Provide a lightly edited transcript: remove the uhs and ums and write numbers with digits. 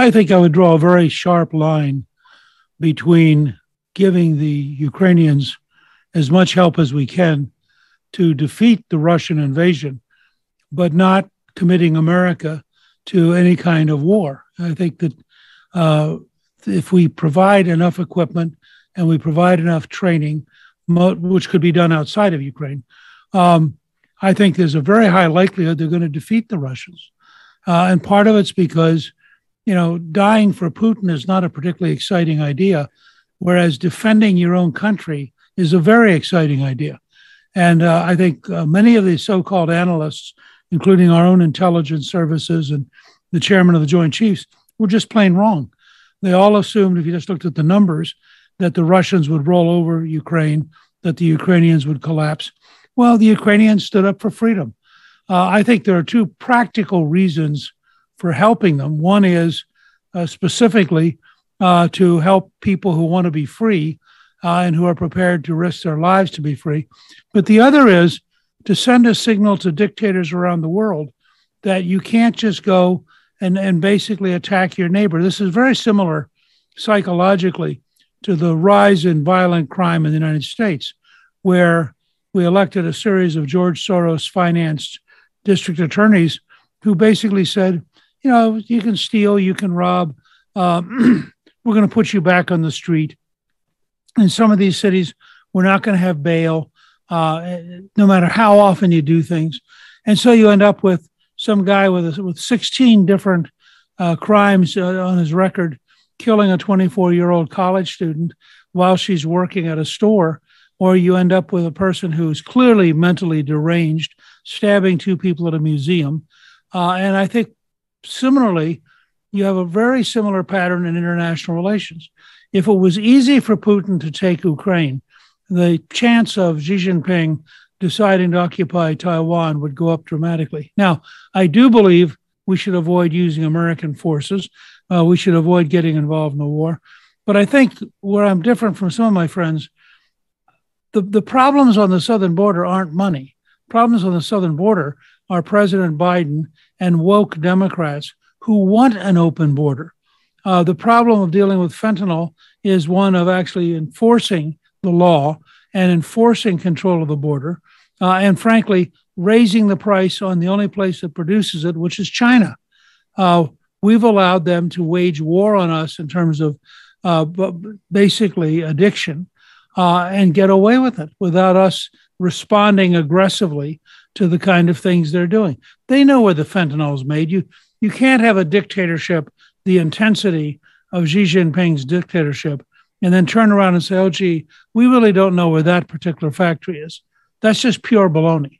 I think I would draw a very sharp line between giving the Ukrainians as much help as we can to defeat the Russian invasion, but not committing America to any kind of war. I think that if we provide enough equipment and we provide enough training, which could be done outside of Ukraine, I think there's a very high likelihood they're going to defeat the Russians. And part of it's because, dying for Putin is not a particularly exciting idea, whereas defending your own country is a very exciting idea. And I think many of these so-called analysts, including our own intelligence services and the chairman of the Joint Chiefs, were just plain wrong. They all assumed, if you just looked at the numbers, that the Russians would roll over Ukraine, that the Ukrainians would collapse. Well, the Ukrainians stood up for freedom. I think there are two practical reasons for helping them. One is specifically to help people who want to be free and who are prepared to risk their lives to be free. But the other is to send a signal to dictators around the world that you can't just go and basically attack your neighbor. This is very similar psychologically to the rise in violent crime in the United States, where we elected a series of George Soros-financed district attorneys who basically said, you can steal, you can rob, we're going to put you back on the street. In some of these cities, we're not going to have bail, no matter how often you do things. And so you end up with some guy with 16 different crimes on his record, killing a 24-year-old college student while she's working at a store. Or you end up with a person who's clearly mentally deranged, stabbing two people at a museum. And I think similarly, you have a very similar pattern in international relations. If it was easy for Putin to take Ukraine, the chance of Xi Jinping deciding to occupy Taiwan would go up dramatically. Now, I do believe we should avoid using American forces. We should avoid getting involved in a war. But I think where I'm different from some of my friends, the problems on the southern border aren't money. Problems on the southern border are President Biden and woke Democrats who want an open border. The problem of dealing with fentanyl is one of actually enforcing the law and enforcing control of the border, and frankly, raising the price on the only place that produces it, which is China. We've allowed them to wage war on us in terms of basically addiction and get away with it without us responding aggressively to the kind of things they're doing. They know where the fentanyl is made. You can't have a dictatorship, the intensity of Xi Jinping's dictatorship, and then turn around and say, oh, gee, we really don't know where that particular factory is. That's just pure baloney.